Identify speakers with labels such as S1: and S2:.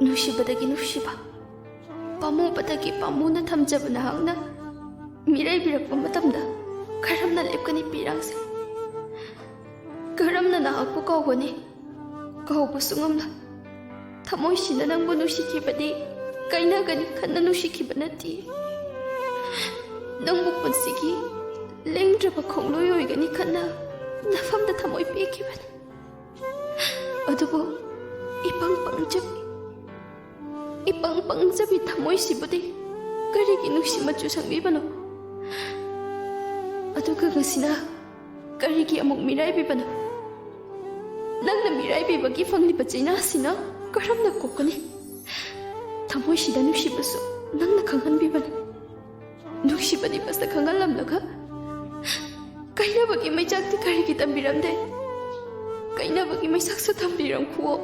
S1: नुसिबदगी नुसिबा पामुबदगी पामुना थमजब नहांगना मिराई बिरक्पा मतमदा करमना लेपकनी पिरांगसे करमना नाहाकु काउगनी काउबसु ngamla थमोय सिना नंगबु नुसिखिबदि काइनागनी खन्ना नुसिखिबा नति नंगबु पुनसिगी लेंद्रबा खोंगलोय ओइगनी खन्ना नफमदा थमोय पेखिबने अदुबु ipang pangjabi thamoy sibudi karigi nusi machu sangbibano aduga gasina karigi amuk mirai bibano nangna mirai bibagi fangli bachina sina karamna kokani thamoy sida nusi basu nangna khangan bibani nusi bani basta khangan lamlaga kaina bagi mai jakti karigi tambiramde kaina bagi mai saksa tambiram khuo